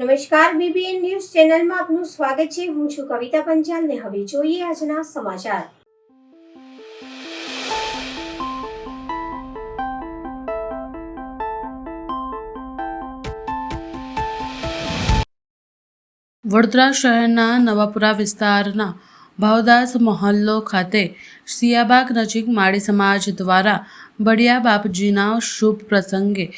નમસ્કાર, BBN news ચેનલમાં આપનું સ્વાગત છે। હું છું કવિતા પંચાલ ને હવે જોઈએ આજના સમાચાર। વડોદરા શહેરના નવાપુરા વિસ્તારના ભાવદાસ મહોલ્લો ખાતે સિયાબાગ નજીક માળી સમાજ દ્વારા બળિયા બાપજીના શુભ પ્રસંગે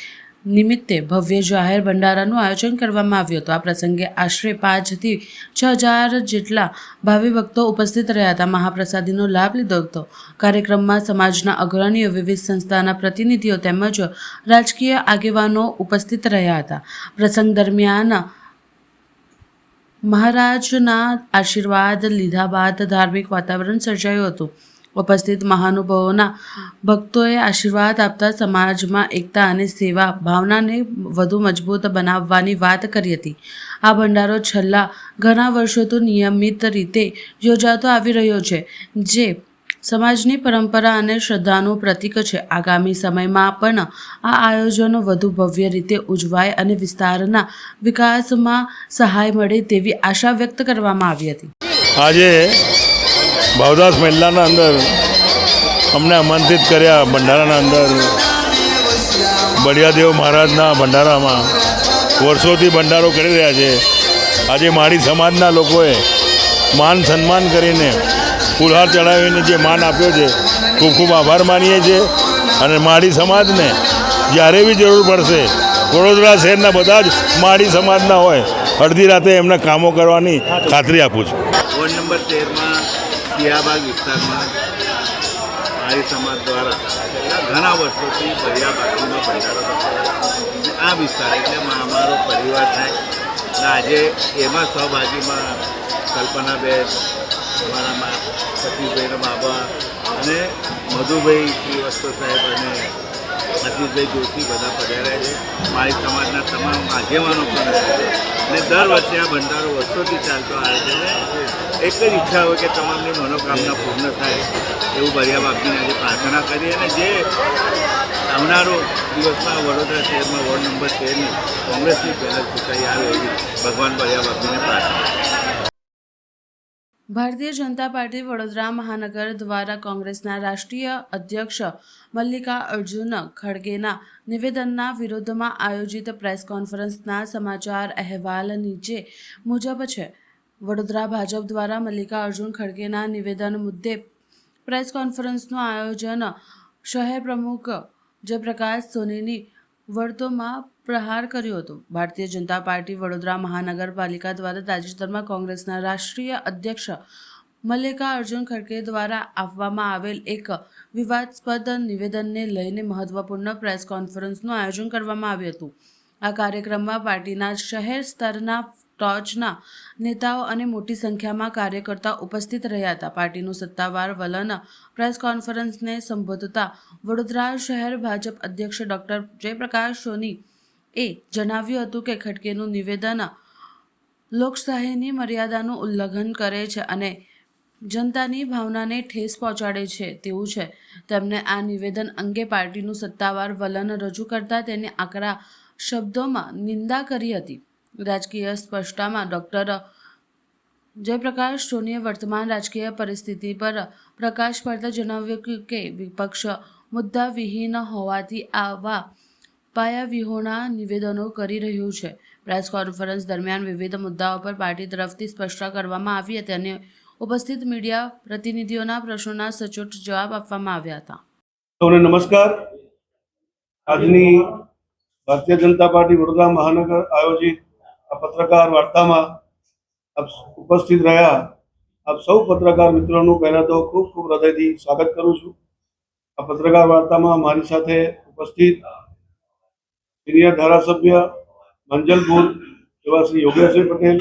નિમિત્તે ભવ્ય જાહેર ભંડારાનું આયોજન કરવામાં આવ્યું હતું। આ પ્રસંગે આશરે 5 થી 6,000 જેટલા ભાવિ ભક્તો ઉપસ્થિત રહ્યા હતા। મહાપ્રસાદીનો લાભ લીધો હતો। કાર્યક્રમમાં સમાજના અગ્રણીઓ, વિવિધ સંસ્થાના પ્રતિનિધિઓ તેમજ રાજકીય આગેવાનો ઉપસ્થિત રહ્યા હતા। પ્રસંગ દરમિયાન મહારાજના આશીર્વાદ લીધા બાદ ધાર્મિક વાતાવરણ સર્જાયું હતું। ઉપસ્થિત મહાનુભાવોના ભક્તોએ આશીર્વાદ આપતા સમાજમાં એકતા અને સેવા ભાવનાને વધુ મજબૂત બનાવવાની વાત કરી હતી। આ ભંડારો છેલ્લા ઘણા વર્ષોથી નિયમિત રીતે યોજાતો આવી રહ્યો છે, જે સમાજની પરંપરા અને શ્રદ્ધાનું પ્રતીક છે। આગામી સમયમાં પણ આ આયોજનો વધુ ભવ્ય રીતે ઉજવાય અને વિસ્તારના વિકાસમાં સહાય મળે તેવી આશા વ્યક્ત કરવામાં આવી હતી। આજે ભાવદાસ મહેલાના અંદર અમને આમંત્રિત કર્યા ભંડારાના અંદર બળિયાદેવ મહારાજના ભંડારામાં વર્ષોથી ભંડારો કરી રહ્યા છે। આજે માળી સમાજના લોકોએ માન સન્માન કરીને ફૂલહાર ચડાવીને જે માન આપ્યો છે, ખૂબ ખૂબ આભાર માનીએ છીએ। અને માળી સમાજને જ્યારે બી જરૂર પડશે, વડોદરા શહેરના બધા જ માળી સમાજના હોય, અડધી રાતે એમના કામો કરવાની ખાતરી આપું છું। વોર્ડ નંબર 13માં સિયાબાગ વિસ્તારમાં માળી સમાજ દ્વારા છેલ્લા ઘણા વર્ષોથી બળિયા બાપજીનો ભંડારો થતો આ વિસ્તાર એટલે અમારો પરિવાર થાય અને આજે એમાં સહભાગીમાં કલ્પનાબેન, અમારામાં સતીશભાઈના બાબા અને મધુભાઈ શ્રીવસ્ત્ર સાહેબ અને આશીષભાઈ જોશી બધા પધાર્યા છે। માળી સમાજના તમામ આગેવાનો પણ અને દર વર્ષે આ ભંડારો વર્ષોથી ચાલતો આવે છે। એક જ ઈચ્છા હોય કે તમામની મનોકામના પૂર્ણ થાય એવું બળિયા બાપજીને આજે પ્રાર્થના કરીએ અને જે આવનારો દિવસમાં વડોદરા શહેરમાં વોર્ડ નંબર 13ની કોંગ્રેસની પેનલ ચૂંટાઈ આવે એવી ભગવાન બળિયા બાપજીને પ્રાર્થના। ભારતીય જનતા પાર્ટી વડોદરા મહાનગર દ્વારા કોંગ્રેસના રાષ્ટ્રીય અધ્યક્ષ મલ્લિકાર્જુન ખડગેના નિવેદનના વિરોધમાં આયોજિત પ્રેસ કોન્ફરન્સના સમાચાર અહેવાલ નીચે મુજબ છે। વડોદરા ભાજપ દ્વારા મલ્લિકાર્જુન ખડગેના નિવેદન મુદ્દે પ્રેસ કોન્ફરન્સનું આયોજન શહેર પ્રમુખ જયપ્રકાશ સોનીની વર્તોમાં પ્રહાર કર્યો હતો। ભારતીય જનતા પાર્ટી વડોદરા મહાનગરપાલિકા દ્વારા તાજેતરમાં કોંગ્રેસના રાષ્ટ્રીય અધ્યક્ષ મલ્લિકાર્જુન ખડગે દ્વારા આપવામાં આવેલ એક વિવાદાસ્પદ નિવેદનને લઈને મહત્વપૂર્ણ પ્રેસ કોન્ફરન્સનું આયોજન કરવામાં આવ્યું હતું। આ કાર્યક્રમમાં પાર્ટીના શહેર સ્તરના ટોચના નેતાઓ અને મોટી સંખ્યામાં કાર્યકર્તાઓ ઉપસ્થિત રહ્યા હતા। પાર્ટીનું સત્તાવાર વલણ પ્રેસ કોન્ફરન્સને સંબોધતા વડોદરા શહેર ભાજપ અધ્યક્ષ ડૉક્ટર જયપ્રકાશ સોની એ જણાવ્યું હતું કે ખડગેનું નિવેદન લોકશાહીની મર્યાદાનું ઉલ્લંઘન કરે છે અને જનતાની ભાવનાને ઠેસ પહોંચાડે છે તેવું છે। તેમણે આ નિવેદન અંગે પાર્ટીનું સત્તાવાર વલણ રજૂ કરતા તેની આકરા શબ્દોમાં નિંદા કરી હતી। રાજકીય સ્પષ્ટતામાં ડૉક્ટર જયપ્રકાશ સોનીએ વર્તમાન રાજકીય પરિસ્થિતિ પર પ્રકાશ પાડતા જણાવ્યું કે વિપક્ષ મુદ્દા વિહીન હોવાથી આવા પાયાવિહોણા નિવેદનો કરી રહ્યું છે। પ્રેસ કોન્ફરન્સ દરમિયાન વિવિધ મુદ્દાઓ પર પાર્ટી તરફથી સ્પષ્ટતા કરવામાં આવી હતી અને ઉપસ્થિત મીડિયા પ્રતિનિધિઓના પ્રશ્નોના સચોટ જવાબ આપવામાં આવ્યા હતા। સૌને નમસ્કાર। આજની ભારતીય જનતા પાર્ટી વડોદરા મહાનગર આયોજિત આ પત્રકાર વાર્તામાં આપ ઉપસ્થિત રહ્યા આપ સૌ પત્રકાર મિત્રોનું પહેલાં તો ખૂબ ખૂબ હૃદયથી સ્વાગત કરું છું। આ પત્રકાર વાર્તામાં મારી સાથે ઉપસ્થિત સિનિયર ધારાસભ્ય મંજલપુર એવા શ્રી યોગેશભાઈ પટેલ,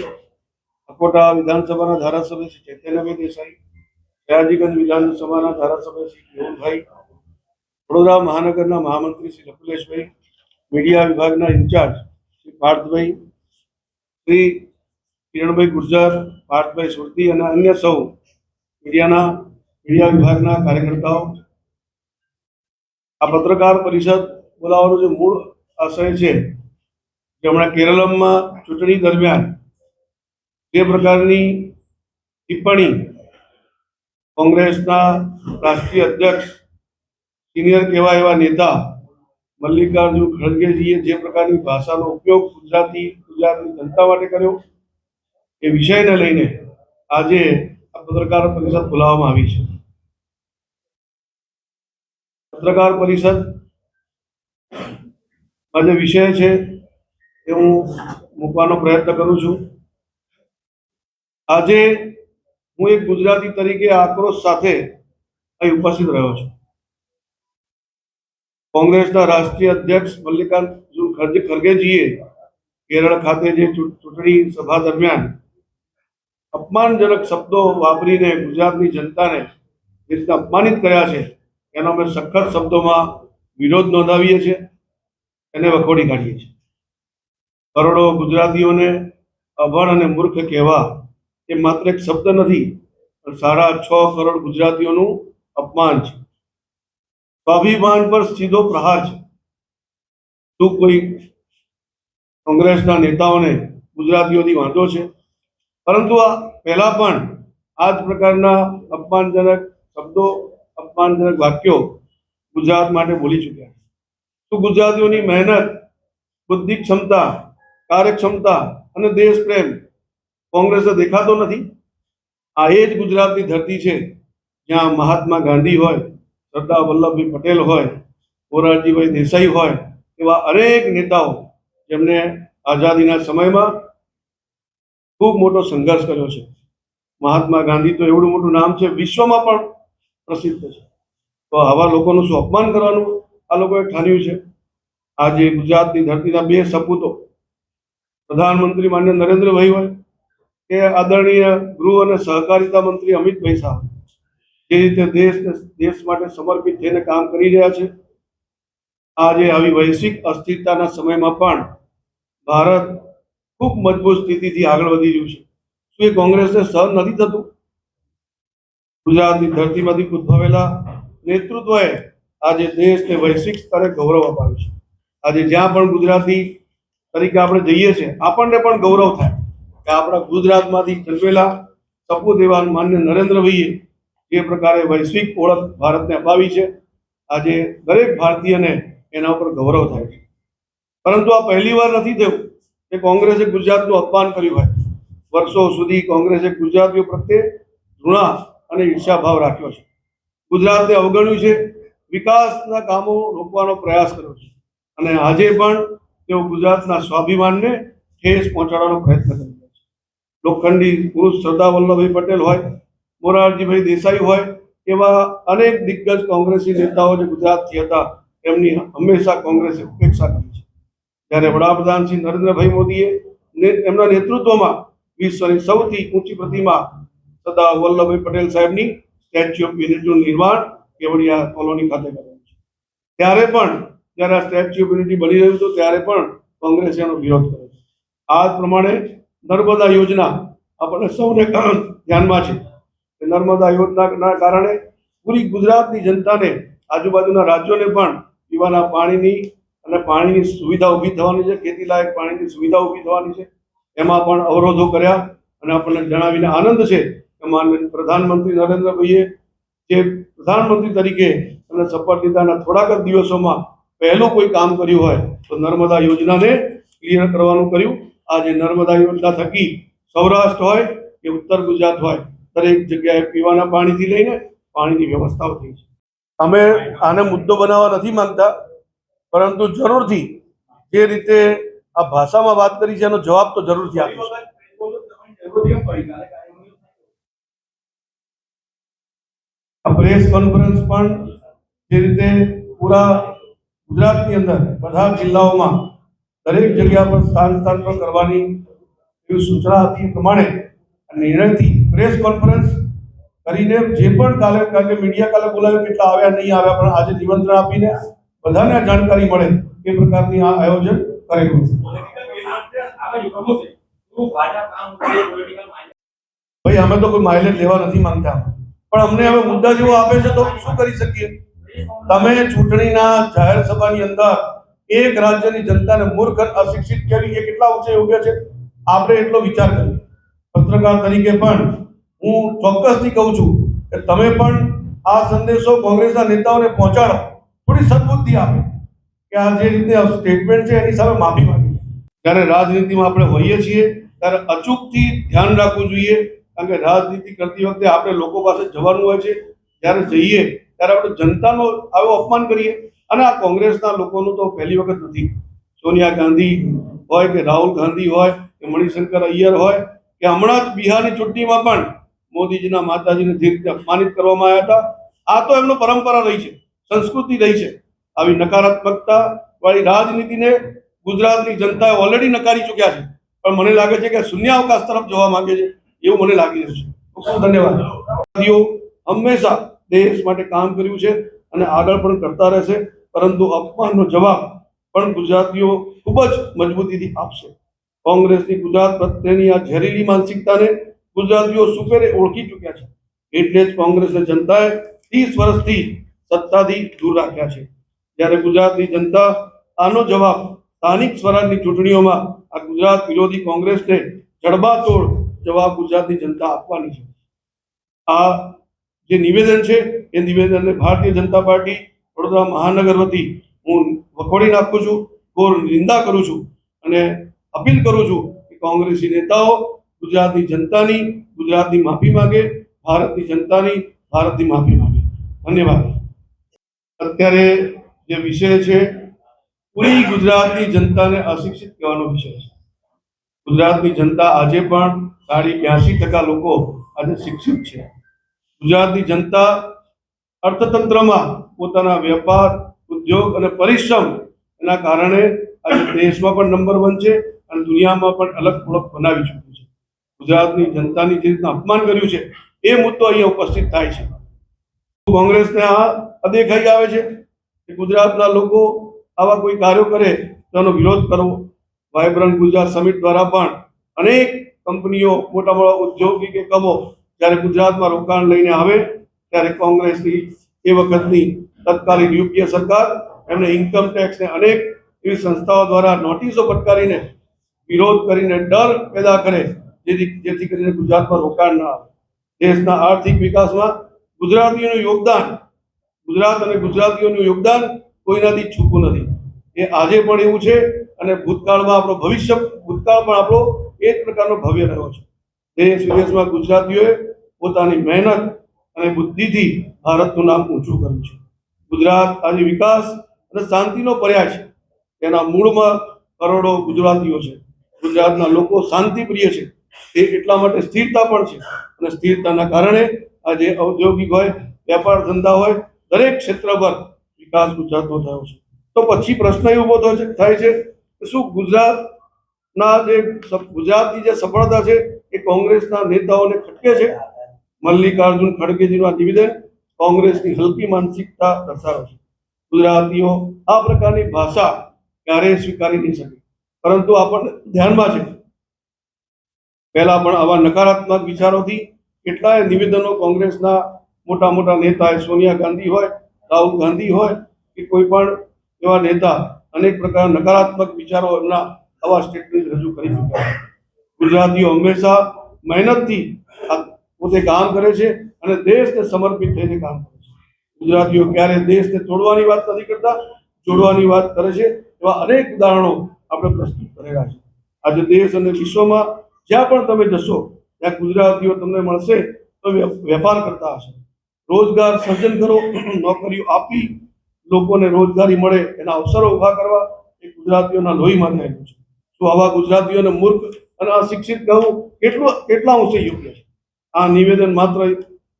અકોટા વિધાનસભાના ધારાસભ્ય શ્રી ચૈતન્યભાઈ દેસાઈ, સયાજીગંજ વિધાનસભાના ધારાસભ્ય શ્રી કેવુરભાઈ, વડોદરા મહાનગરના મહામંત્રી શ્રી લકુલેશભાઈ, મીડિયા વિભાગના ઇન્ચાર્જ શ્રી પાર્થભાઈ, શ્રી કિરણભાઈ ગુર્જર, પાર્થભાઈ સુરતી અને અન્ય સૌ મીડિયા વિભાગના કાર્યકર્તાઓ, આ પત્રકાર પરિષદ બોલાવવાનો જે મૂળ આશય છે જેમણે કેરળમાં ચૂંટણી દરમિયાન જે પ્રકારની ટિપ્પણી કોંગ્રેસના રાષ્ટ્રીય અધ્યક્ષ સિનિયર કહેવાય એવા નેતા મલ્લિકાર્જુન ખડગેજીએ જે પ્રકારની ભાષાનો ઉપયોગ ગુજરાતની જનતા માટે કર્યો એ વિષયને લઈને આજે આ પત્રકાર પરિષદ બોલાવવામાં આવી છે. પત્રકાર પરિષદ જે વિષય છે એ હું મૂકવાનો પ્રયત્ન કરું છું. આજે હું એક ગુજરાતી તરીકે આક્રોશ સાથે અહીં ઉપસ્થિત રહ્યો છું. કોંગ્રેસના રાષ્ટ્રીય અધ્યક્ષ મલ્લિકાર્જુન ખડગેજીએ કેરળ ખાતે જે ચૂંટણી સભા દરમિયાન અપમાનજનક શબ્દો વાપરીને ગુજરાતની જનતાને જે રીતે અપમાનિત કર્યા છે એનો અમે સખત શબ્દોમાં વિરોધ નોંધાવીએ છીએ, એને વખોડી કાઢીએ છીએ. કરોડો ગુજરાતીઓને અભણ અને મૂર્ખ કહેવા એ માત્ર એક શબ્દ નથી, પણ 6.5 કરોડ ગુજરાતીઓનું અપમાન છે. સ્વાભિમાન પર સીધો પ્રહાર છે. શું કોઈ કોંગ્રેસના નેતાઓને ગુજરાતીઓથી વાંધો છે? પરંતુ આ પહેલા પણ આ જ પ્રકારના અપમાનજનક શબ્દો, અપમાનજનક વાક્યો ગુજરાત માટે બોલી ચૂક્યા. શું ગુજરાતીઓની મહેનત, બુદ્ધિ ક્ષમતા, કાર્યક્ષમતા અને દેશ પ્રેમ કોંગ્રેસને દેખાતો નથી? આ એ જ ગુજરાતની ધરતી છે જ્યાં મહાત્મા ગાંધી હોય, સરદાર વલ્લભભાઈ પટેલ હોય, મોરારજીભાઈ દેસાઈ હોય, એવા અનેક નેતાઓ જેમને આઝાદીના સમયમાં ખૂબ મોટો સંઘર્ષ કર્યો છે. મહાત્મા ગાંધી તો એવડું મોટું નામ છે, વિશ્વમાં પણ પ્રસિદ્ધ છે. તો આવા લોકોનું શું અપમાન કરવાનું આ લોકોએ ઠાન્યું છે? આજે ગુજરાતની ધરતીના 2 સપૂતો પ્રધાનમંત્રી માન્ય નરેન્દ્રભાઈ હોય કે આદરણીય ગૃહ અને સહકારિતા મંત્રી અમિતભાઈ શાહ જે રીતે દેશ માટે સમર્પિત થઈને કામ કરી રહ્યા છે, આજે આવી વૈશ્વિક અસ્થિરતાના સમયમાં પણ ભારત ખૂબ મજબૂત સ્થિતિથી આગળ વધી રહ્યું છે. શું એ કોંગ્રેસને સહન નથી થતું? ગુજરાતની ધરતીમાંથી ઉદ્ભવેલા નેતૃત્વએ આજે દેશને વૈશ્વિક સ્તરે ગૌરવ અપાવ્યું છે. આજે જ્યાં પણ ગુજરાતી તરીકે આપણે જઈએ છીએ, આપણને પણ ગૌરવ થાય કે આપણા ગુજરાતમાંથી જન્મેલા સપૂત એવા માન્ય નરેન્દ્રભાઈએ જે પ્રકારે વૈશ્વિક ઓળખ ભારતને અપાવી છે, આજે દરેક ભારતીયને એના ઉપર ગૌરવ થાય છે. પરંતુ આ પહેલી વાર નથી થયું કે કોંગ્રેસે ગુજરાતનું અપમાન કર્યું હોય. વર્ષો સુધી કોંગ્રેસે ગુજરાતીઓ પ્રત્યે ઘૃણા અને ઈર્ષાભાવ રાખ્યો છે. ગુજરાતને અવગણ્યું છે, વિકાસના કામો રોકવાનો પ્રયાસ કર્યો છે અને આજે પણ તેઓ ગુજરાતના સ્વાભિમાનને ઠેસ પહોંચાડવાનો પ્રયત્ન કરી રહ્યા છે. લોખંડી પુરુષ સરદાર વલ્લભભાઈ પટેલ હોય, મોરારજીભાઈ દેસાઈ હોય, એવા અનેક દિગ્ગજ કોંગ્રેસી નેતાઓ જે ગુજરાતથી હતા એમની હંમેશા કોંગ્રેસે ઉપેક્ષા કરી છે. જ્યારે વડાપ્રધાન શ્રી નરેન્દ્રભાઈ મોદીએ એમના નેતૃત્વમાં વિશ્વની સૌથી ઊંચી પ્રતિમા સરદાર વલ્લભભાઈ પટેલ સાહેબની સ્ટેચ્યુ ઓફ યુનિટીનું નિર્માણ કેવડિયા કોલોની ખાતે કર્યું છે, ત્યારે પણ જ્યારે આ સ્ટેચ્યુ ઓફ યુનિટી બની રહ્યું હતું ત્યારે પણ કોંગ્રેસે એનો વિરોધ કર્યો છે. આ જ પ્રમાણે નર્મદા યોજના આપણને સૌને ધ્યાનમાં છે કે નર્મદા યોજનાના કારણે પૂરી ગુજરાતની જનતાને, આજુબાજુના રાજ્યોને પણ પીવાના પાણીની સુવિધા ઊભી થવાની છે, ખેતીલાયક પાણીની સુવિધા ઊભી થવાની છે. એમાં પણ અવરોધો કર્યા અને આપણને જણાવીને આનંદ છે કે માનનીય પ્રધાનમંત્રી નરેન્દ્રભાઈએ જે પ્રધાનમંત્રી તરીકે અને શપથ લીધાના થોડાક જ દિવસોમાં પહેલું કોઈ કામ કર્યું હોય તો નર્મદા યોજનાને ક્લિયર કરવાનું કર્યું. આજે નર્મદા યોજના થકી સૌરાષ્ટ્ર હોય કે ઉત્તર ગુજરાત હોય, દરેક જગ્યાએ પીવાના પાણીથી લઈને પાણીની વ્યવસ્થાઓ થઈ છે. અમે આને મુદ્દો બનાવવા નથી માંગતા, પરંતુ જરૂરથી જે રીતે આ ભાષામાં વાત કરી છે એનો જવાબ તો જરૂરથી આપીશું. આ પ્રેસ કોન્ફરન્સ પણ જે રીતે પૂરા ગુજરાતની અંદર બધા જિલ્લાઓમાં દરેક જગ્યા પર સ્થાન પર કરવાની એવી સૂચના હતી. એ પ્રમાણે નિર્ણયથી પ્રેસ કોન્ફરન્સ કરીને જે પણ કારણ કે મીડિયા કાલે બોલાવ્યું, કેટલા આવ્યા નહીં આવ્યા, પણ આજે નિમંત્રણ આપીને બધાને જાણકારી મળે એ પ્રકારની આ આયોજન કરેલું છે. ભાઈ અમે તો કોઈ માઇલેજ લેવા નથી માંગતા, પણ અમને હવે મુદ્દા જેવો આપે છે તો શું કરી શકીએ? તમે ચૂંટણીના જાહેર સભાની અંદર એક રાજ્યની જનતાને મૂર્ખ અને અશિક્ષિત કહેવી એ કેટલા ઊંચે યોગ્ય છે? આપણે એટલો વિચાર કરીએ. પત્રકાર તરીકે પણ હું ચોક્કસથી કહું છું કે તમે પણ આ સંદેશો કોંગ્રેસના નેતાઓને પહોંચાડો, થોડી સદબુદ્ધિ આપે કે આ જે રીતે સ્ટેટમેન્ટ છે એની સામે માફી માંગી. જ્યારે રાજનીતિમાં આપણે હોઈએ છીએ ત્યારે અચૂકથી ધ્યાન રાખવું જોઈએ, કારણ કે રાજનીતિ કરતી વખતે આપણે લોકો પાસે જવાનું હોય છે. જ્યારે જઈએ ત્યારે આપણે જનતાનો આવો અપમાન કરીએ. અને આ કોંગ્રેસના લોકોનું તો પહેલી વખત નથી. સોનિયા ગાંધી હોય કે રાહુલ ગાંધી હોય કે મણિશંકર અય્યર હોય કે હમણાં જ બિહારની ચૂંટણીમાં પણ મોદીજીના માતાજીને જે રીતે અપમાનિત કરવામાં આવ્યા હતા, આ તો એમનો પરંપરા રહી છે, સંસ્કૃતિ રહી છે. આવી નકારાત્મકતા વાળી રાજનીતિને ગુજરાતની જનતાએ ઓલરેડી નકારી ચૂક્યા છે. પણ મને લાગે છે કે શૂન્યાવકાશ તરફ જવા માંગે છે એવું મને લાગી રહ્યું છે. ખૂબ ખૂબ ધન્યવાદ. હંમેશા દેશ માટે કામ કર્યું છે અને આગળ પણ કરતા રહેશે, પરંતુ અપમાનનો જવાબ પણ ગુજરાતીઓ ખૂબ જ મજબૂતીથી આપશે. કોંગ્રેસની ગુજરાત પ્રત્યેની આ ઝેરીલી માનસિકતાને ગુજરાતીઓ સુપેરે ઓળખી ચૂક્યા છે. એટલે જ કોંગ્રેસની જનતાએ 30 વર્ષથી સત્તાથી દૂર રાખ્યા છે. જ્યારે ગુજરાતની જનતા આનો જવાબ સ્થાનિક સ્વરાજની ચૂંટણીઓમાં આ ગુજરાત વિરોધી કોંગ્રેસને જડબાતોડ જવાબ ગુજરાતની જનતા આપવાની છે. આ જે નિવેદન છે એ નિવેદનને ભારતીય જનતા પાર્ટી વડોદરા મહાનગર વતી હું વખોડી નાખું છું, ઘોર નિંદા કરું છું અને અપીલ કરું છું કે કોંગ્રેસી નેતાઓ ગુજરાતની જનતાની ગુજરાતની માફી માંગે, ભારતની જનતાની ભારતની માફી માંગે. ધન્યવાદ. અત્યારે જે વિષય છે પૂરી ગુજરાતની જનતાને અશિક્ષિત કહેવાનો વિષય છે. ગુજરાતની જનતા આજે પણ 82% લોકો આજે શિક્ષિત છે. ગુજરાતની જનતા અર્થતંત્રમાં પોતાના વેપાર, ઉદ્યોગ અને પરિશ્રમ એના કારણે આજે દેશમાં પણ નંબર 1 છે અને દુનિયામાં પણ અલગ ઓળખ બનાવી ચૂક્યું છે. ગુજરાતની જનતાની જે રીતના અપમાન કર્યું છે એ મુદ્દો અહીંયા ઉપસ્થિત થાય છે. કોંગ્રેસને આ અદેખાઈ આવે છે કે ગુજરાતના લોકો આવા કોઈ કાર્યો કરે તો એનો વિરોધ કરવો. વાયબ્રન્ટ ગુજરાત સમિટ દ્વારા પણ અનેક કંપનીઓ, મોટા મોટા ઉદ્યોગિક એકમો જ્યારે ગુજરાતમાં રોકાણ લઈને આવે ત્યારે કોંગ્રેસની એ વખતની તત્કાલીન યુપીએ સરકાર એમને ઇન્કમ ટેક્સને અનેક એવી સંસ્થાઓ દ્વારા નોટિસો ફટકારીને વિરોધ કરીને ડર પેદા કરે જેથી કરીને ગુજરાતમાં રોકાણ ન આવે. દેશના આર્થિક વિકાસમાં ગુજરાતીઓનું યોગદાન, ગુજરાત અને ગુજરાતીઓનું યોગદાન કોઈનાથી છૂપું નથી. એ આજે પણ એવું છે અને ભૂતકાળમાં આપણો ભૂતકાળ પણ આપણો એ જ પ્રકારનો ભવ્ય રહ્યો છે. દેશ વિદેશમાં ગુજરાતીઓએ પોતાની મહેનત અને બુદ્ધિથી ભારતનું નામ ઊંચું કર્યું છે. ગુજરાત આજે વિકાસ અને શાંતિનો પર્યાય છે. તેના મૂળમાં કરોડો ગુજરાતીઓ છે. ગુજરાતના લોકો શાંતિપ્રિય છે. તે એટલા માટે સ્થિરતા પણ છે અને સ્થિરતાના કારણે આજે ઔદ્યોગિક હોય, વેપાર ધંધા હોય, દરેક ક્ષેત્ર પર વિકાસ ગુજરાતનો થયો છે. તો પછી પ્રશ્ન એ ઊભો થાય છે કે શું ગુજરાતની જે સફળતા છે એ કોંગ્રેસના નેતાઓને ખટકે છે? મલ્લિકાર્જુન ખડગેજીનું આ નિવેદન કોંગ્રેસની હલકી માનસિકતા દર્શાવે છે. ગુજરાતીઓ આ પ્રકારની ભાષા ક્યારેય સ્વીકારી નહીં શકે, પરંતુ આપણને ધ્યાનમાં છે પહેલા પણ આવા નકારાત્મક વિચારોથી કેટલાય નિવેદનો કોંગ્રેસના મોટા મોટા નેતા, સોનિયા ગાંધી હોય, રાહુલ ગાંધી હોય કે કોઈ પણ એવા નેતા અનેક પ્રકારના નકારાત્મક વિચારો એમના આવા સ્ટેટમેન્ટ રજૂ કરી ચૂક્યા છે. ગુજરાતીઓ હંમેશા મહેનતથી પોતે કામ કરે છે અને દેશને સમર્પિત થઈને કામ કરે છે. ગુજરાતીઓ ક્યારે દેશને તોડવાની વાત નથી કરતા, જોડવાની વાત કરે છે. એવા અનેક ઉદાહરણો આપણે પ્રસ્તુત કરેલા છે. આજે દેશ અને વિશ્વમાં જ્યાં પણ તમે જશો ત્યાં ગુજરાતીઓ તમને મળશે તો વેપાર કરતા હશે. રોજગાર સર્જન કરો, નોકરીઓ આપી લોકોને રોજગારી મળે એના અવસરો ઊભા કરવા એ ગુજરાતીઓના લોહીમાં થયેલું છે. શું આવા ગુજરાતીઓને મૂર્ખ અને અશિક્ષિત કહેવું કેટલા અંશે યોગ્ય છે? આ નિવેદન માત્ર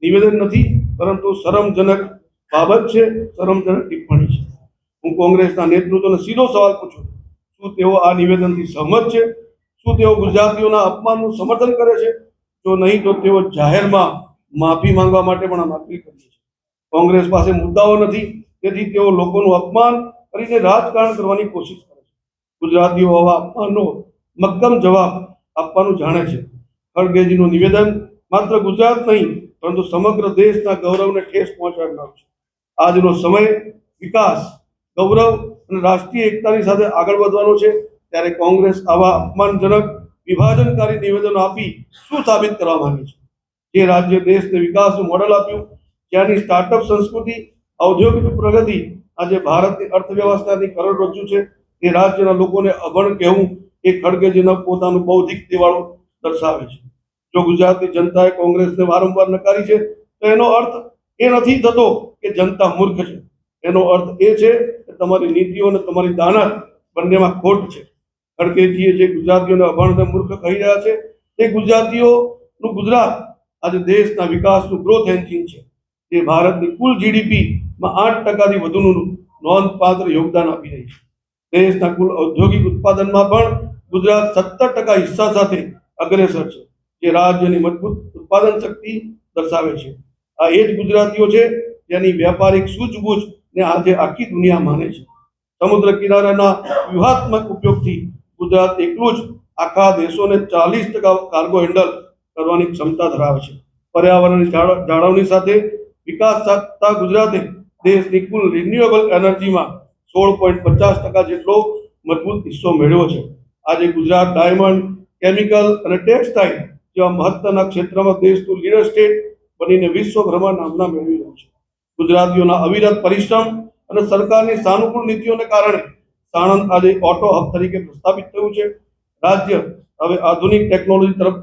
નિવેદન નથી, પરંતુ શરમજનક બાબત છે, શરમજનક ટિપ્પણી છે. હું કોંગ્રેસના નેતૃત્વને સીધો સવાલ પૂછું, શું તેઓ આ નિવેદનથી સહમત છે? શું તેઓ ગુજરાતીઓના અપમાનનું સમર્થન કરે છે? જો નહીં તો તેઓ જાહેરમાં માફી માંગવા માટે પણ અમે અપીલ કરીએ છીએ. કોંગ્રેસ પાસે મુદ્દાઓ નથી, તેથી તેઓ લોકોનું અપમાન કરીને રાજકારણ કરવાની કોશિશ કરે છે. ગુજરાતીઓ આવા અપમાનનો મક્કમ જવાબ આપવાનું જાણે છે. ખડગેજીનું નિવેદન માત્ર ગુજરાત નહીં પરંતુ સમગ્ર દેશના ગૌરવને ઠેસ પહોંચાડનારું છે. આજનો સમય વિકાસ ગૌરવ અને રાષ્ટ્રીય એકતાની સાથે આગળ વધવાનો છે, ત્યારે કોંગ્રેસ આવા અપમાનજનક વિભાજનકારી નિવેદનો આપી શું સાબિત કરવા માંગે છે? જે રાજ્ય દેશને વિકાસનું મોડલ આપ્યું, જ્યાંની સ્ટાર્ટઅપ સંસ્કૃતિ, ઔદ્યોગિક પ્રગતિ આજે ભારતની અર્થવ્યવસ્થાની કરોડરજ્જુ છે, એ રાજ્યના લોકોને અભણ કહેવું એ ખડગેજીનો પોતાનું બૌદ્ધિક દિવાળો દર્શાવે છે. જો ગુજરાતની જનતાએ કોંગ્રેસને વારંવાર નકારી છે, તો એનો અર્થ એ નથી થતો કે જનતા મૂર્ખ છે. એનો અર્થ એ છે કે તમારી નીતિઓ અને તમારી દાનત બંનેમાં ખોટ છે. ખડગેજીએ જે ગુજરાતીઓને અભણ અને મૂર્ખ કહી રહ્યા છે, તે ગુજરાતીઓનું ગુજરાત આજે દેશના વિકાસનું ગ્રોથ એન્જિન છે. તે ભારતની કુલ જીડીપીમાં 8%થી વધુનું નોંધપાત્ર યોગદાન આપી રહી છે. દેશના કુલ ઔદ્યોગિક ઉત્પાદનમાં પણ ગુજરાત 17% હિસ્સા સાથે અગ્રેસર છે, જે રાજ્યની મજબૂત ઉત્પાદન શક્તિ દર્શાવે છે. આ એ જ ગુજરાતીઓ છે જેની વ્યાપારિક સૂઝબૂઝને આજે આખી દુનિયા માને છે. સમુદ્ર કિનારાના વ્યૂહાત્મક ઉપયોગથી ગુજરાત એકલું જ આખા દેશોને 40% કાર્ગો હેન્ડલ કરવાની ક્ષમતા ધરાવે છે. પર્યાવરણની જાળવણી સાથે વિકાસ સાધતા ગુજરાતે દેશની કુલ રિન્યુએબલ એનર્જીમાં 16.50% જેટલો મજબૂત હિસ્સો મેળવ્યો છે. આજે ગુજરાત ડાયમંડ, કેમિકલ અને ટેક્સટાઇલ જેવા મહત્વના ક્ષેત્રમાં દેશનું લીડર સ્ટેટ બનીને વિશ્વભરમાં નામના મેળવી રહ્યું છે. ગુજરાતીઓના અવિરત પરિશ્રમ અને સરકારની સાનુકૂળ નીતિઓને કારણે સાણંદ આજે ઓટો હબ તરીકે પ્રસ્થાપિત થયું છે. રાજ્ય હવે આધુનિક ટેકનોલોજી તરફ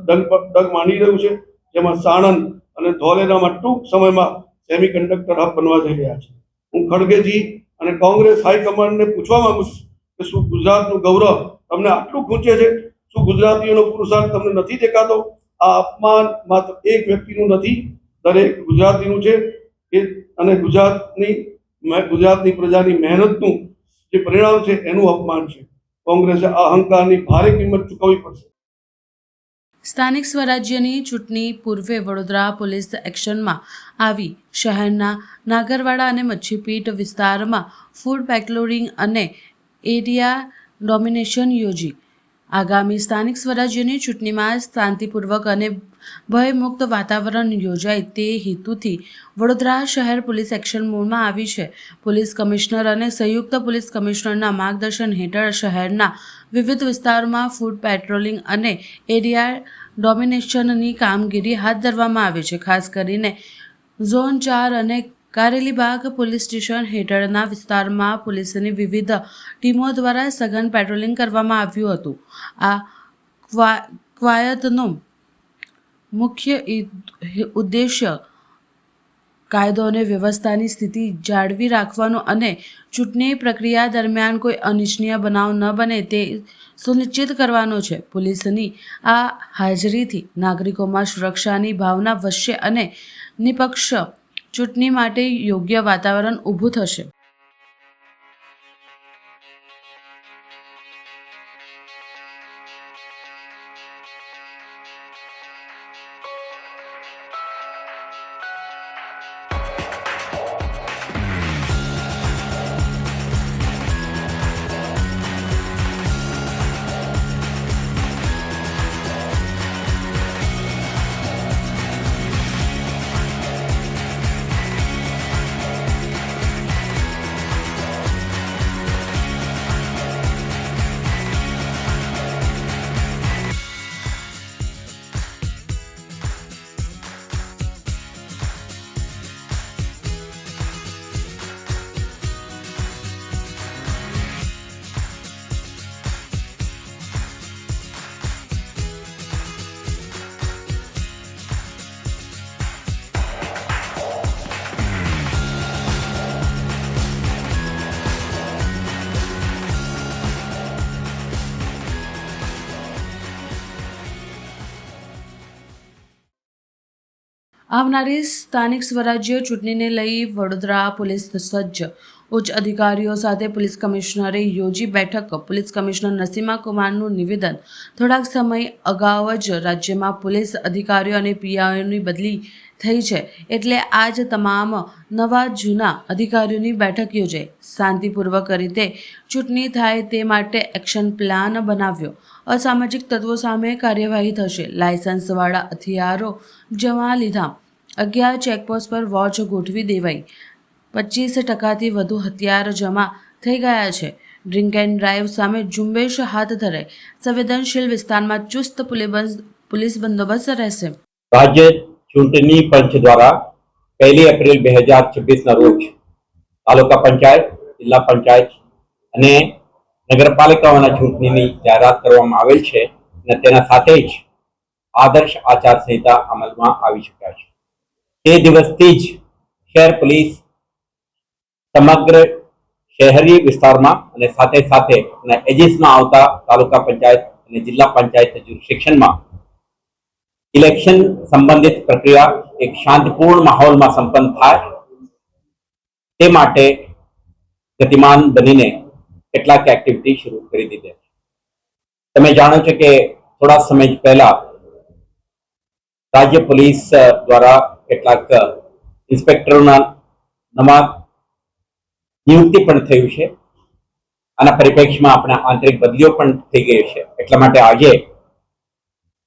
ડગ માંડી રહ્યું છે, જેમાં સાણંદ અને ધોલેરામાં ટૂંક સમયમાં સેમિકન્ડક્ટર હબ બનવા જઈ રહ્યા છે. હું ખડગેજી અને કોંગ્રેસ હાઈકમાન્ડને પૂછવા માંગુ છું કે શું ગુજરાતનું ગૌરવ તમને આટલું ખૂંચે છે? શું ગુજરાતીઓનો પુરુષાર્થ તમને નથી દેખાતો? આ અપમાન માત્ર એક વ્યક્તિનું નથી, દરેક ગુજરાતીનું છે. અને ગુજરાતની પ્રજાની મહેનતનું જે પરિણામ છે એનું અપમાન છે. કોંગ્રેસે આ અહંકારની ભારે કિંમત ચૂકવવી પડશે. સ્થાનિક સ્વરાજ્યની ચૂંટણી પૂર્વે વડોદરા પોલીસ એક્શનમાં આવી શહેરના નાગરવાડા અને મચ્છીપીટ વિસ્તારમાં ફૂડ પેટ્રોલિંગ અને એરિયા ડોમિનેશન યોજી આગામી સ્થાનિક સ્વરાજ્યની ચૂંટણીમાં શાંતિપૂર્વક અને ભયમુક્ત વાતાવરણ યોજાય તે હેતુથી વડોદરા શહેર પોલીસ એક્શન મોડમાં આવી છે. પોલીસ કમિશનર અને સંયુક્ત પોલીસ કમિશનરના માર્ગદર્શન હેઠળ શહેરના વિવિધ વિસ્તારોમાં ફૂડ પેટ્રોલિંગ અને એરિયા ડોમિનેશનની કામગીરી હાથ ધરવામાં આવી છે. ખાસ કરીને ઝોન 4 અને કારેલીબાગ પોલીસ સ્ટેશન હેઠળના વિસ્તારમાં પોલીસની વિવિધ ટીમો દ્વારા સઘન પેટ્રોલિંગ કરવામાં આવ્યું હતું. આ કવાયતનો મુખ્ય ઉદ્દેશ્ય કાયદો અને વ્યવસ્થાની સ્થિતિ જાળવી રાખવાનો અને ચૂંટણી પ્રક્રિયા દરમિયાન કોઈ અનિચ્છનીય બનાવ ન બને તે સુનિશ્ચિત કરવાનો છે. પોલીસની આ હાજરીથી નાગરિકોમાં સુરક્ષાની ભાવના વધશે અને નિષ્પક્ષ ચૂંટણી માટે યોગ્ય વાતાવરણ ઊભું થશે. આવનારી સ્થાનિક સ્વરાજ્ય ચૂંટણીને લઈ વડોદરા પોલીસ સજ્જ. ઉચ્ચ અધિકારીઓ સાથે પોલીસ કમિશનરે યોજી બેઠક. પોલીસ કમિશનર નસીમા કુમારનું નિવેદન. થોડાક સમય અગાઉ જ રાજ્યમાં પોલીસ અધિકારીઓ અને પીઆઈઓની બદલી થઈ છે, એટલે આજ તમામ નવા જૂના અધિકારીઓની બેઠક યોજાઈ. શાંતિપૂર્વક રીતે ચૂંટણી થાય તે માટે એક્શન પ્લાન બનાવ્યો. અસામાજિક તત્વો સામે કાર્યવાહી થશે. લાયસન્સવાળા હથિયારો જમા લીધા. 11 ચેકપોસ્ટ પર વોચ ગોઠવી દેવાઈ. 25% વધુ હથિયાર જમા થઈ ગયા છે. ડ્રિંક એન્ડ ડ્રાઈવ સામે ઝુંબેશ હાથ ધરાઈ સંવેદનશીલ વિસ્તારમાં ચુસ્ત પોલીસ બંદોબસ્ત રહેશે. રાજ્ય ચૂંટણી પંચ દ્વારા 1 એપ્રિલ 2026ના રોજ તાલુકા પંચાયત, જિલ્લા પંચાયત અને નગરપાલિકાઓના ચૂંટણીની જાહેરાત કરવામાં આવેલ છે અને તેના સાથે જ આદર્શ આચારસંહિતા અમલમાં આવી ચૂક્યા છે. તે દિવસથી જ શહેર પોલીસ સમગ્ર શહેરી વિસ્તારમાં અને સાથે સાથે એજીસમાં આવતા તાલુકા પંચાયત અને જિલ્લા પંચાયત જ્યુરિસ્ડિક્શનમાં ઇલેક્શન સંબંધિત પ્રક્રિયા એક શાંતિપૂર્ણ માહોલમાં સંપન્ન થાય તે માટે ગતિમાન બનીને કેટલાક એક્ટિવિટી શરૂ કરી દીધી છે. તમે જાણો છો કે થોડા સમય પહેલા રાજ્ય પોલીસ દ્વારા કેટલાક ઇન્સ્પેક્ટરોના નવા નિયુક્તિ પણ થયું છે. આના પરિપ્રેક્ષમાં આપણા આંતરિક બદલીઓ પણ થઈ ગઈ છે. એટલા માટે આજે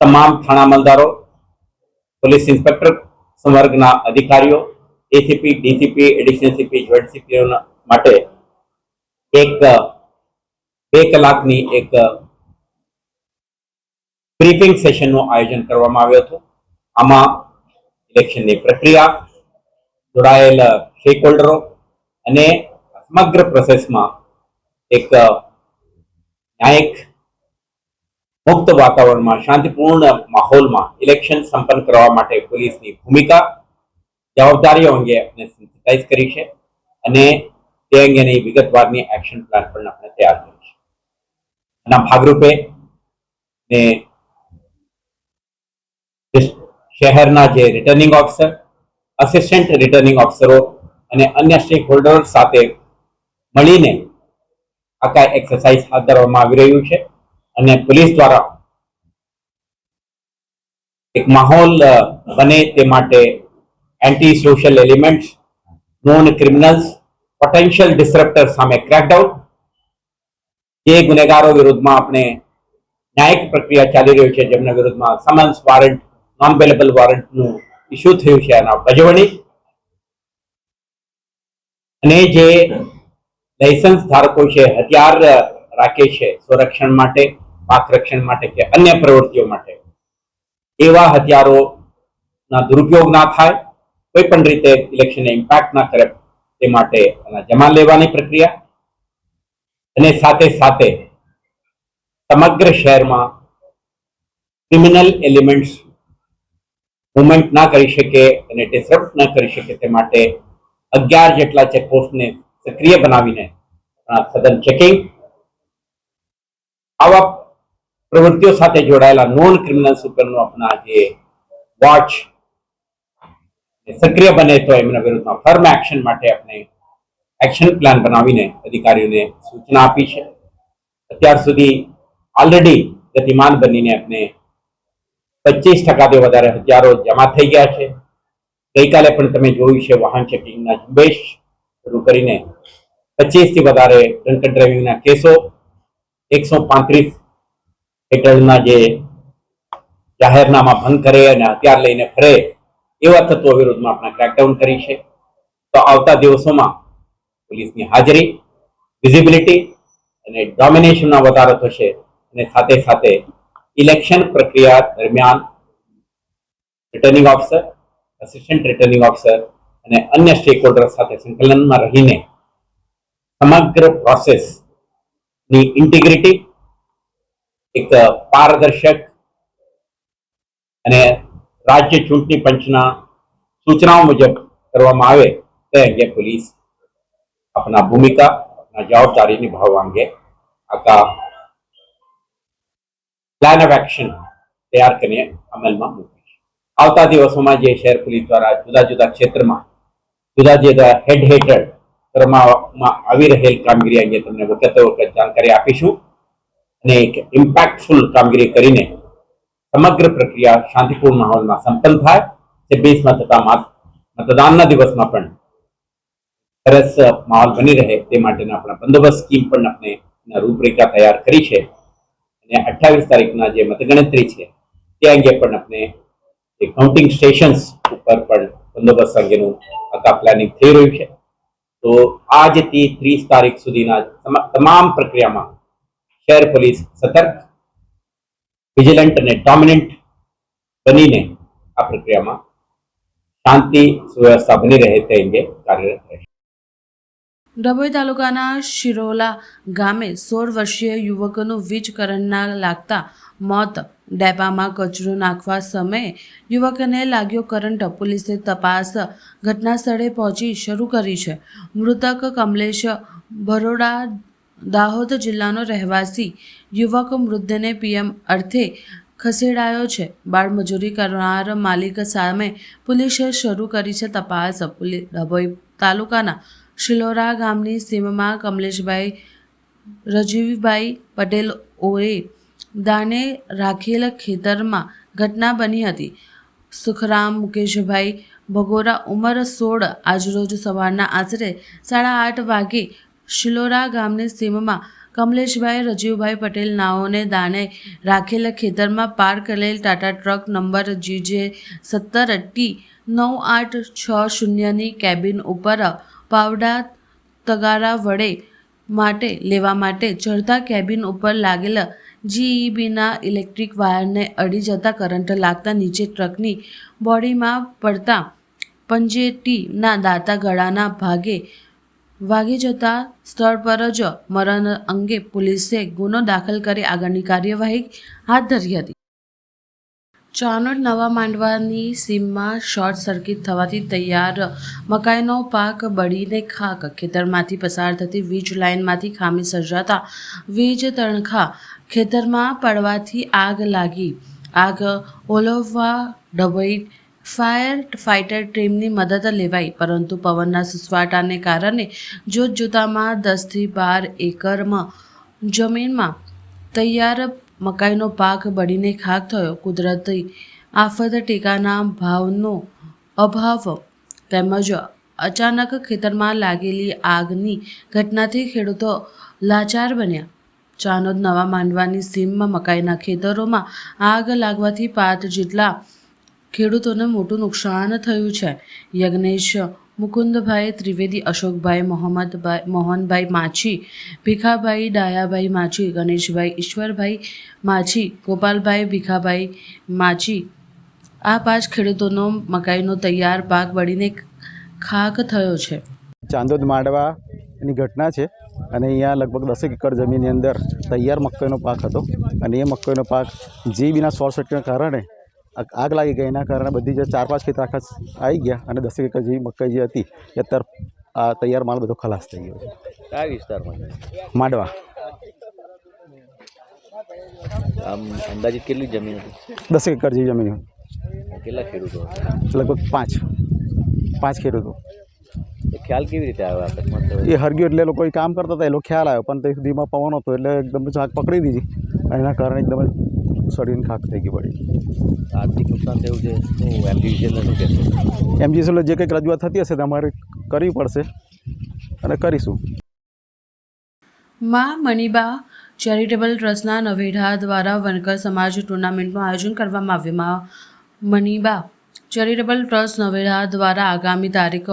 તમામ થાણા અમલદારો, પોલીસ ઇન્સ્પેક્ટર સંવર્ગના અધિકારીઓ, ACP, DCP, additional CP, joint CPO માટે 2 કલાકની એક બ્રીફિંગ સેશનનું આયોજન કરવામાં આવ્યું હતું. આમાં ઇલેક્શનની પ્રક્રિયા, જોડાયેલ સ્ટેકહોલ્ડરો અને સમગ્ર પ્રોસેસમાં એક ન્યાયિક મુક્ત વાતાવરણમાં શાંતિપૂર્ણ માહોલમાં ઇલેક્શન સંપન્ન કરવા માટે પોલીસની ભૂમિકા, જવાબદારીઓ અંગે આપણે સેન્સિટાઇઝ કરી છે અને તે અંગેની વિગતવારની એક્શન પ્લાન પણ આપણે તૈયાર કર્યું છે. આના ભાગરૂપે ને શહેરના જે રિટર્નિંગ ઓફિસર, અસિસ્ટન્ટ રિટર્નિંગ ઓફિસરો અને અન્ય સ્ટેક હોલ્ડર સાથે મળીને આખા એક્સરસાઇઝ હાથ ધરવામાં આવી રહ્યું છે અને પોલીસ દ્વારા એક માહોલ બને તે માટે anti social elements, non criminals, potential disruptor સામે ક્રેકડાઉન, જે ગુનેગારો વિરુદ્ધમાં આપણે ન્યાયિક પ્રક્રિયા ચાલી રહી છે, જેમના વિરુદ્ધમાં સમન્સ, વોરંટ, નોન બેલેબલ વોરંટનું ઇસ્યુ થયું છે, એના બજવણી અને જે લાયસન્સ ધારકો છે, હથિયાર રાખે છે સંરક્ષણ માટે, પાક રક્ષણ માટે કે અન્ય પ્રવૃત્તિઓ માટે, એવા હથિયારોના દુરુપયોગ ના થાય, કોઈ પણ રીતે ઇલેક્શનને ઇમ્પેક્ટ ના કરે તે માટે જમા લેવાની પ્રક્રિયા અને સાથે સાથે સમગ્ર શહેરમાં ક્રિમિનલ એલિમેન્ટ્સ મુવમેન્ટ ના કરી શકે અને ડિસરપ્ટ ના કરી શકે તે માટે 11 જેટલા ચેકપોસ્ટને સક્રિય બનાવીને સઘન ચેકિંગ, આવા પ્રવૃત્તિઓ સાથે જોડાયેલા નોન ક્રિમિનલ્સ ઉપરનો આપણા જે વોચ સક્રિય બને તો એમના વિરુદ્ધમાં ફર્મ એક્શન માટે આપણે એક્શન પ્લાન બનાવીને અધિકારીઓને સૂચના આપી છે. અત્યાર સુધી ઓલરેડી ગતિમાન બનીને આપણે 25% વધારે હથિયારો જમા થઈ ગયા છે. ગઈકાલે પણ તમે જોયું છે વાહન ચેકિંગના ઝુંબેશ શરૂ કરીને 25 થી વધારે ડ્રંક એન્ડ ડ્રાઇવિંગના કેસો, 135 હેઠળના જે જાહેરનામા ભંગ કરે અને હથિયાર લઈને ફરે એવા તત્વો વિરુદ્ધમાં આપણે ક્રેકડાઉન કરી છે. તો આવતા દિવસોમાં પોલીસની હાજરી, વિઝિબિલિટી અને ડોમિનેશનનો વધારો થશે અને સાથે સાથે ઇલેક્શન પ્રક્રિયા દરમિયાન returning officer, assistant returning officer અને અન્ય સ્ટેક હોલ્ડર સાથે સંકલનમાં રહીને સમગ્ર પ્રોસેસની ઇન્ટિગ્રિટી, એક પારદર્શક અને રાજ્ય ચૂંટણી પંચના સૂચનાઓ મુજબ કરવામાં આવે તે અંગે પોલીસ આપણા ભૂમિકા, આપણા જવાબદારી નિભાવવા અંગે આખા પ્લાન ઓફ એક્શન તૈયાર કરીને અમલમાં મૂકી છે. આવતા દિવસોમાં જે શહેર પોલીસ દ્વારા જુદા જુદા ક્ષેત્રમાં જુદા જુદા હેડ હેઠળ કરવામાં આવી રહેલ કામગીરી અંગે તમને વખતે વખત જાણકારી આપીશું અને એક ઇમ્પેક્ટફુલ કામગીરી કરીને સમગ્ર પ્રક્રિયા શાંતિપૂર્ણ માહોલમાં સંપન્ન થાય. 26માં થતા મતદાનના દિવસમાં પણ સરસ માહોલ બની રહે તે માટેના આપણા બંદોબસ્ત સ્કીમ પણ આપણે રૂપરેખા તૈયાર કરી છે અને 28 તારીખના જે મતગણતરી છે તે અંગે પણ આપણે કાઉન્ટિંગ સ્ટેશન્સ ઉપર પણ બંદોબસ્ત અંગેનું આખા પ્લાનિંગ થઈ રહ્યું છે તો આજથી 30 તારીખ સુધીના તમામ પ્રક્રિયામાં શહેર પોલીસ સતર્ક, વિજિલન્ટ અને ડોમિનન્ટ બનીને આ પ્રક્રિયામાં શાંતિ સુવ્યવસ્થા બની રહે તે અંગે કાર્યરત રહેશે. ડભોઈ તાલુકાના શિરોલા ગામે 16 વર્ષીય યુવકનું વીજ કરંટના લાગતા મોત. ડેપામાં કચરો નાખવા સમયે યુવકને લાગ્યો કરંટ. પોલીસે તપાસ ઘટના સ્થળે પહોંચી શરૂ કરી છે. મૃતક કમલેશ બરોડા દાહોદ જિલ્લાનો રહેવાસી યુવક. મૃતદેહને પીએમ અર્થે ખસેડાયો છે. બાળમજૂરી કરનાર માલિક સામે પોલીસે શરૂ કરી છે તપાસ. ડભોઈ તાલુકાના શિલોરા ગામની સીમમાં કમલેશભાઈ રજીવભાઈ પટેલઓએ દાને રાખેલ ખેતરમાં ઘટના બની હતી. સુખરામ મુકેશભાઈ ભગોરા ઉંમર 16 આજરોજ સવારના આશરે 8:30 વાગે શિલોરા ગામની સીમમાં કમલેશભાઈ રજીવભાઈ પટેલ નાઓને દાને રાખેલ ખેતરમાં પાર્ક કરેલ ટાટા ટ્રક નંબર GJ17T9860ની કેબિન ઉપર પાવડા તગારા વડે માટે લેવા માટે ચડતા કેબિન ઉપર લાગેલ GEBના ઇલેક્ટ્રિક વાયરને અડી જતા કરંટ લાગતા નીચે ટ્રકની બોડીમાં પડતા પંજેટીના દાંતા ગળાના ભાગે વાગી જતા સ્થળ પર જ મરણ અંગે પોલીસે ગુનો દાખલ કરી આગળની કાર્યવાહી હાથ ધરી હતી. ચાનોડ નવા માંડવાની સીમમાં શોર્ટ સર્કિટ થવાથી તૈયાર મકાઈનો પાક બળીને ખાક. ખેતરમાંથી પસાર થતી વીજ લાઇનમાંથી ખામી સર્જાતા વીજ તણખા ખેતરમાં પડવાથી આગ લાગી. આગ ઓલવવા ડભોઈ ફાયર ફાઇટર ટીમની મદદ લેવાઈ, પરંતુ પવનના સુસવાટાને કારણે જોતજોતામાં 10 થી 12 એકરમાં જમીનમાં તૈયાર મકાઈનો પાક બળીને ખાક થયો. કુદરતી આફત, ટેકાના ભાવનો અભાવ તેમજ અચાનક ખેતરમાં લાગેલી આગની ઘટનાથી ખેડૂતો લાચાર બન્યા. ચાનોદ નવા માંડવાની સીમમાં મકાઈના ખેતરોમાં આગ લાગવાથી 5 જેટલા ખેડૂતોને મોટું નુકસાન થયું છે. યજ્ઞેશ મુકુંદભાઈ ત્રિવેદી, અશોકભાઈ મોહનભાઈ માછી, ભીખાભાઈ ડાયાભાઈ માછી, ગણેશભાઈ ઈશ્વરભાઈ માછી, ગોપાલભાઈ ભીખાભાઈ માછી આ 5 ખેડૂતોનો મકાઈનો તૈયાર પાક બળીને ખાક થયો છે. ચાંદોદ માંડવાની ઘટના છે અને અહીંયા લગભગ 10 એકર જમીનની અંદર તૈયાર મકાઈનો પાક હતો અને એ મકાઈનો પાક GEBના શોર્ટ સર્કિટના કારણે આગ લાગી ગઈ. એના કારણે બધી જે 4-5 ખેતર આખા આવી ગયા અને 10 એકર જેવી મકાઈ જે હતી એ અત્યારે આ તૈયાર માલ બધો ખલાસ થઈ ગયો છે. કયા વિસ્તારમાં માંડવા આમ અંદાજિત કેટલી જમીન હતી? 10 એકર જેવી જમીન, કેટલા ખેડૂતો લગભગ 5 ખેડૂતો. એ ખ્યાલ કેવી રીતે આવ્યો અકસ્માત થયો? એ હરગ્યો એટલે લોકો કામ કરતા હતા, એ લોકો ખ્યાલ આવ્યો, પણ તે સુધીમાં પવન હતો એટલે એકદમ આગ પકડી દીધી અને એના કારણે એકદમ સડીને ખાક થઈ ગઈ પડી. આર્થિક નુકસાન થયું છે, શું MGCLને શું કહેશો? MGCL જે કંઈક રજૂઆત થતી હશે તમારે કરવી પડશે અને કરીશું. માં મણિબા ચેરિટેબલ ટ્રસ્ટના નવેડા દ્વારા વનકર સમાજ ટુર્નામેન્ટનું આયોજન કરવામાં આવ્યું. માં મણિબા ચેરિટેબલ ટ્રસ્ટ નવેડા દ્વારા આગામી તારીખ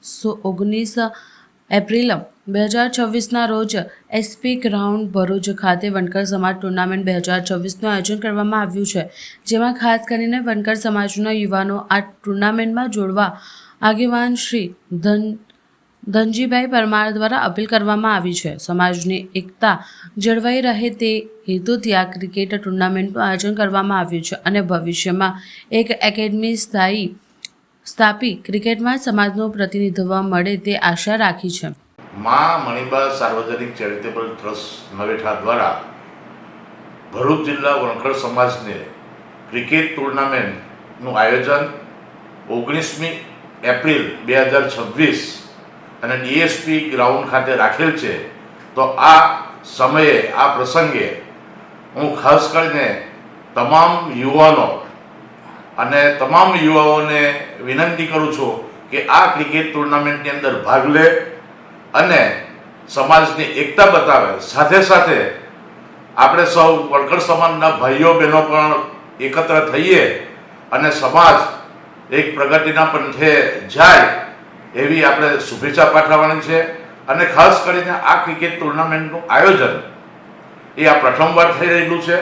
19 એપ્રિલ 2026ના રોજ SP ગ્રાઉન્ડ ભરૂચ ખાતે વનકર સમાજ ટુર્નામેન્ટ 2026નું આયોજન કરવામાં આવ્યું છે, જેમાં ખાસ કરીને વનકર સમાજના યુવાનો આ ટુર્નામેન્ટમાં જોડવા આગેવાન શ્રી ધનજીભાઈ પરમાર દ્વારા અપીલ કરવામાં આવી છે. સમાજની એકતા જળવાઈ રહે તે હેતુથી આ ક્રિકેટ ટુર્નામેન્ટનું આયોજન કરવામાં આવ્યું છે અને ભવિષ્યમાં એક એકેડમી સ્થાપી ક્રિકેટમાં સમાજનું પ્રતિનિધિત્વ મળે તે આશા રાખી છે. માં મણિબા સાર્વજનિક ચેરિટેબલ ટ્રસ્ટ નવેઠા દ્વારા ભરૂચ જિલ્લા વણકર સમાજને ક્રિકેટ ટુર્નામેન્ટનું આયોજન 19મી એપ્રિલ 2026 અને DSP ગ્રાઉન્ડ ખાતે રાખેલ છે. તો આ સમયે આ પ્રસંગે હું ખાસ કરીને તમામ યુવાનો અને તમામ યુવાઓને વિનંતી કરું છું કે આ ક્રિકેટ ટુર્નામેન્ટની અંદર ભાગ લે અને સમાજની એકતા બતાવે. સાથે સાથે આપણે સૌ વણકર સમાજના ભાઈઓ બહેનો પણ એકત્ર થઈએ અને સમાજ એક પ્રગતિના પંથે જાય એવી આપણે શુભેચ્છા પાઠવવાની છે. અને ખાસ કરીને આ ક્રિકેટ ટુર્નામેન્ટનું આયોજન એ આ પ્રથમવાર થઈ રહેલું છે.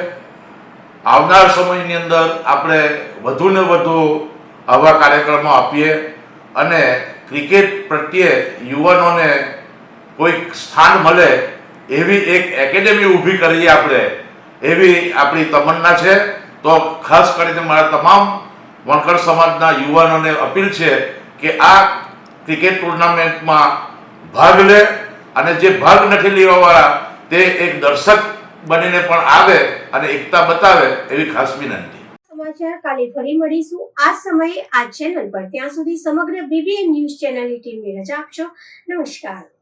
આવનાર સમયની અંદર આપણે વધુને વધુ આવા કાર્યક્રમો આપીએ અને ક્રિકેટ પ્રત્યે યુવાનોને કોઈક સ્થાન મળે એવી એક એકેડેમી ઊભી કરીએ આપણે, એવી આપણી તમન્ના છે. તો ખાસ કરીને મારા તમામ વણકર સમાજના યુવાનોને અપીલ છે કે આ ક્રિકેટ ટુર્નામેન્ટમાં ભાગ લે અને જે ભાગ નથી લેવાવાળા તે એક દર્શક બનીને પણ આવે અને એકતા બતાવે એવી ખાસ વિનંતી. સમાચાર કાલે ફરી મળીશું આ સમયે આ ચેનલ પર. ત્યાં સુધી સમગ્ર BBN ન્યૂઝ ચેનલની ટીમને રજા આપશો. નમસ્કાર.